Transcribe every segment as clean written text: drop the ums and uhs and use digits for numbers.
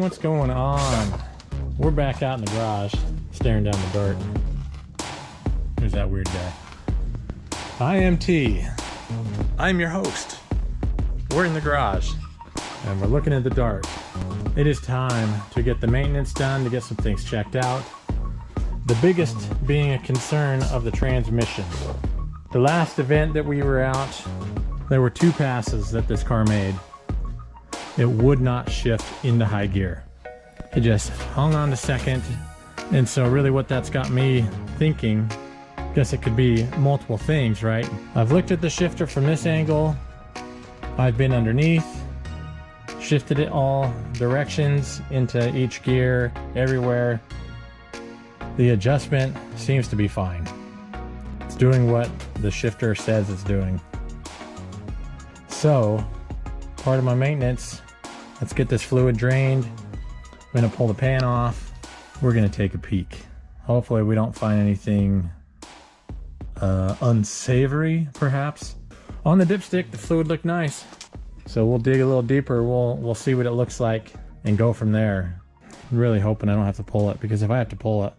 what's going on? We're back out in the garage, staring down the dart. There's that weird guy. I am T. I'm your host. We're in the garage, and we're looking at the dart. It is time to get the maintenance done, to get some things checked out. The biggest being a concern of the transmission. The last event that we were out, there were 2 passes that this car made. It would not shift into high gear. It just hung on to second. And so really what that's got me thinking, guess it could be multiple things, right? I've looked at the shifter from this angle. I've been underneath, shifted it all directions into each gear, everywhere. The adjustment seems to be fine. It's doing what the shifter says it's doing. So, part of my maintenance, let's get this fluid drained. I'm gonna pull the pan off. We're gonna take a peek. Hopefully we don't find anything unsavory, perhaps. On the dipstick, the fluid looked nice. So we'll dig a little deeper. We'll see what it looks like and go from there. I'm really hoping I don't have to pull it, because if I have to pull it,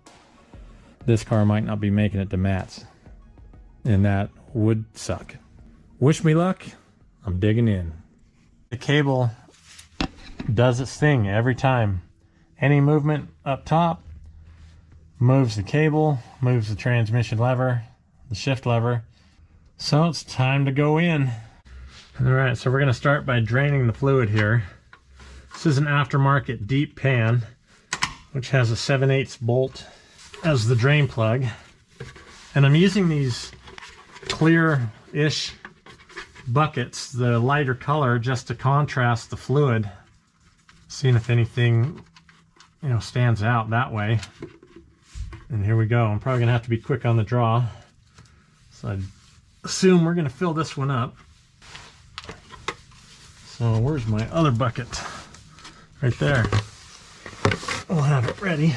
this car might not be making it to Matt's. And that would suck. Wish me luck. I'm digging in. The cable does its thing every time. Any movement up top moves the cable, moves the transmission lever, the shift lever. So it's time to go in. All right, so we're gonna start by draining the fluid here. This is an aftermarket deep pan, which has a 7/8 bolt as the drain plug. And I'm using these clear-ish buckets, the lighter color, just to contrast the fluid, seeing if anything, you know, stands out that way. And here we go. I'm probably gonna have to be quick on the draw, so I assume we're gonna fill this one up. So where's my other bucket? Right there. I'll have it ready.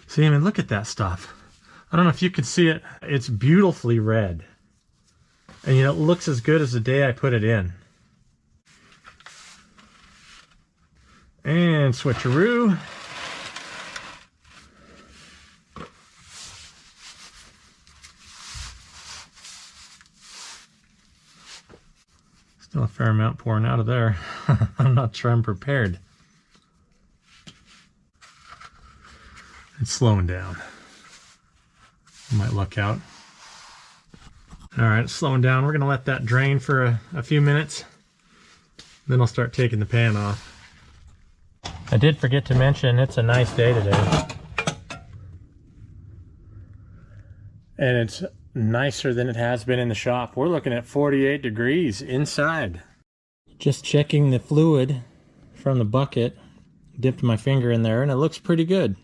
See, I mean, look at that stuff. I don't know if you can see it. It's beautifully red. And you know, it looks as good as the day I put it in. And switcheroo. Still a fair amount pouring out of there. I'm not sure I'm prepared. It's slowing down. I might luck out. All right, it's slowing down. We're gonna let that drain for a few minutes. Then I'll start taking the pan off. I did forget to mention it's a nice day today. And it's nicer than it has been in the shop. We're looking at 48 degrees inside. Just checking the fluid from the bucket. Dipped my finger in there and it looks pretty good.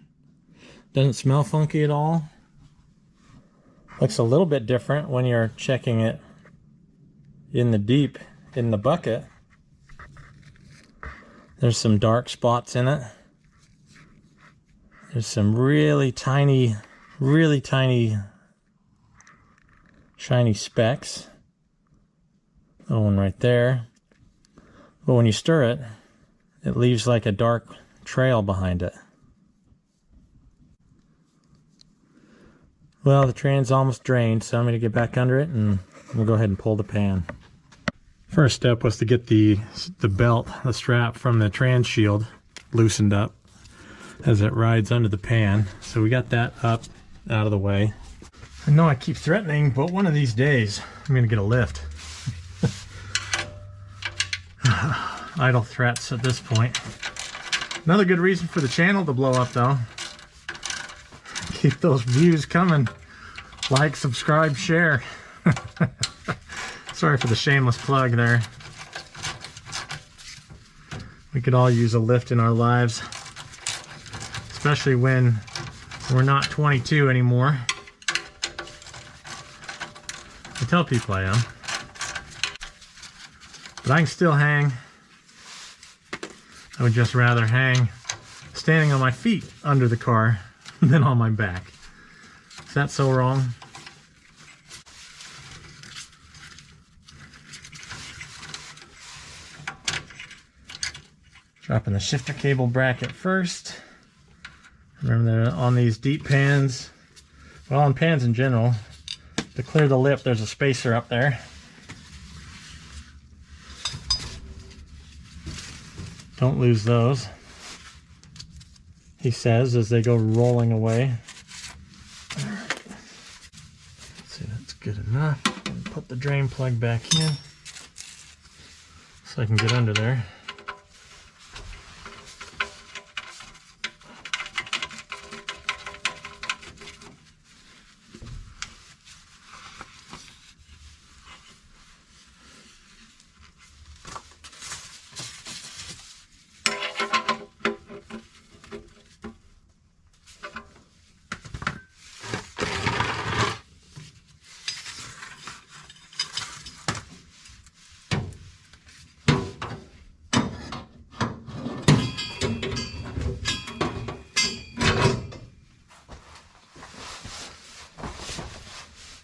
Doesn't smell funky at all. Looks a little bit different when you're checking it in the deep in the bucket. There's some dark spots in it. There's some really tiny shiny specks. Little one right there. But when you stir it, it leaves like a dark trail behind it. Well, the tran's almost drained, so I'm going to get back under it and we'll go ahead and pull the pan. First step was to get the belt, the strap from the trans shield loosened up as it rides under the pan. So we got that up, out of the way. I know I keep threatening, but one of these days I'm going to get a lift. Idle threats at this point. Another good reason for the channel to blow up, though. Keep those views coming. Like, subscribe, share. Sorry for the shameless plug there. We could all use a lift in our lives, especially when we're not 22 anymore. I tell people I am, but I can still hang. I would just rather hang standing on my feet under the car than on my back. Is that so wrong? Dropping the shifter cable bracket first. Remember that on these deep pans, well, on pans in general, to clear the lip, there's a spacer up there. Don't lose those, he says, as they go rolling away. Alright. Let's see, that's good enough. Put the drain plug back in so I can get under there.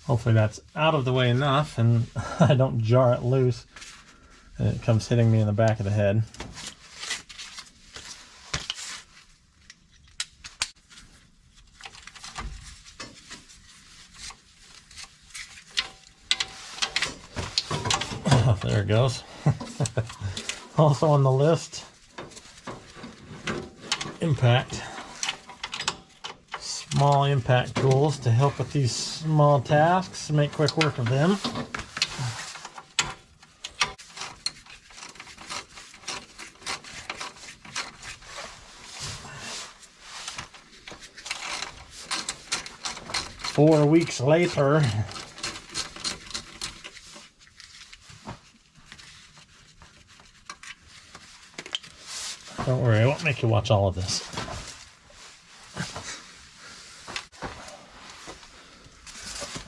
Hopefully that's out of the way enough and I don't jar it loose and it comes hitting me in the back of the head. Oh, there it goes. Also on the list, impact. Small impact tools to help with these small tasks, make quick work of them. Four weeks later, don't worry, I won't make you watch all of this.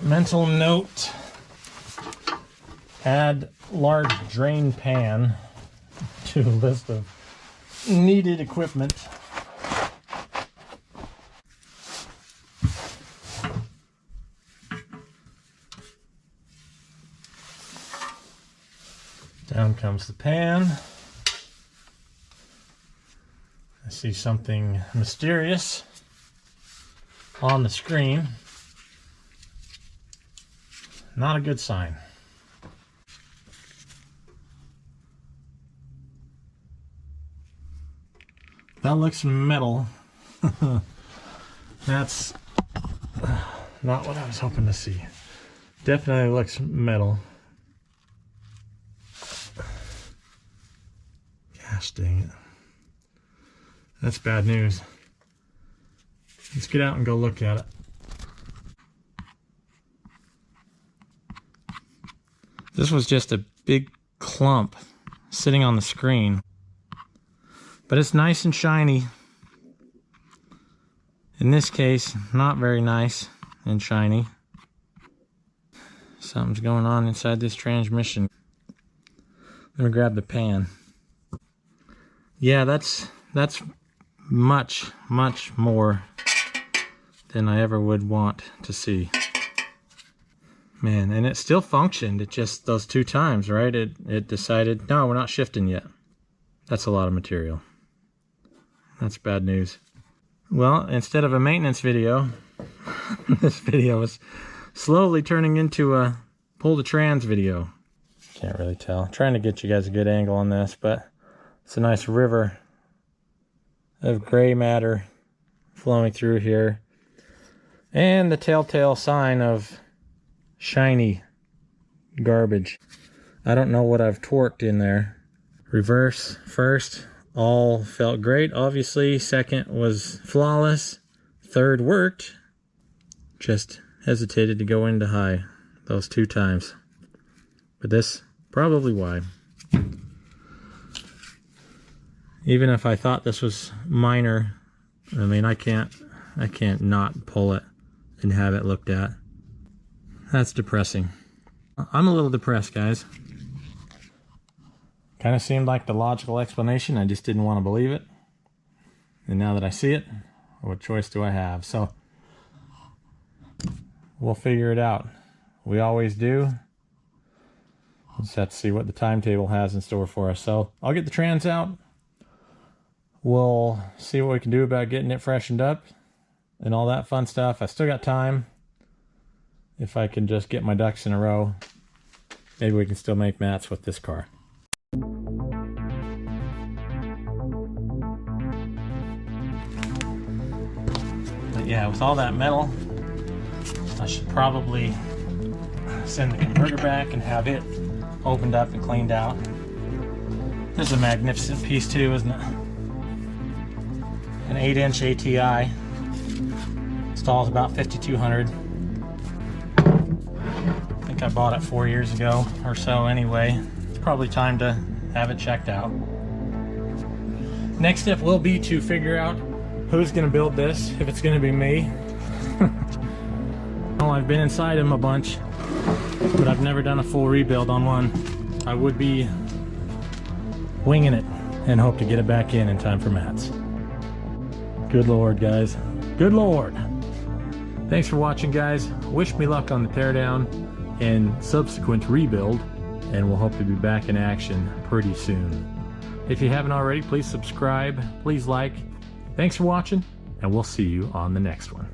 Mental note, add large drain pan to a list of needed equipment. Down comes the pan. I see something mysterious on the screen. Not a good sign. That looks metal. That's not what I was hoping to see. Definitely looks metal. Gosh dang it. That's bad news. Let's get out and go look at it. This was just a big clump sitting on the screen, but it's nice and shiny. In this case, not very nice and shiny. Something's going on inside this transmission. Let me grab the pan. Yeah, that's much more than I ever would want to see. Man, and it still functioned. It just, those two times, right? It decided, no, we're not shifting yet. That's a lot of material. That's bad news. Well, instead of a maintenance video, this video is slowly turning into a pull the trans video. Can't really tell. I'm trying to get you guys a good angle on this, but it's a nice river of gray matter flowing through here. And the telltale sign of shiny garbage. I don't know what I've torqued in there. Reverse first, all felt great, obviously. Second was flawless. Third worked. Just hesitated to go into high those two times. But this, probably why. Even if I thought this was minor, I mean, I can't not pull it and have it looked at. That's depressing. I'm a little depressed, guys. Kind of seemed like the logical explanation. I just didn't want to believe it. And now that I see it, what choice do I have? So we'll figure it out. We always do. We'll just have to see what the timetable has in store for us. So I'll get the trans out. we'll see what we can do about getting it freshened up and all that fun stuff. I still got time. If I can just get my ducks in a row, maybe we can still make mats with this car. But yeah, with all that metal, I should probably send the converter back and have it opened up and cleaned out. This is a magnificent piece too, isn't it? An 8-inch ATI. Installs about 5,200. I think I bought it 4 years ago or so anyway. It's probably time to have it checked out. Next step will be to figure out who's gonna build this, if it's gonna be me. Well, I've been inside them a bunch, but I've never done a full rebuild on one. I would be winging it and hope to get it back in time for mats. Good Lord, guys. Good Lord. Thanks for watching, guys. Wish me luck on the teardown and subsequent rebuild, and we'll hope to be back in action pretty soon. If you haven't already, please subscribe, please like. Thanks for watching, and we'll see you on the next one.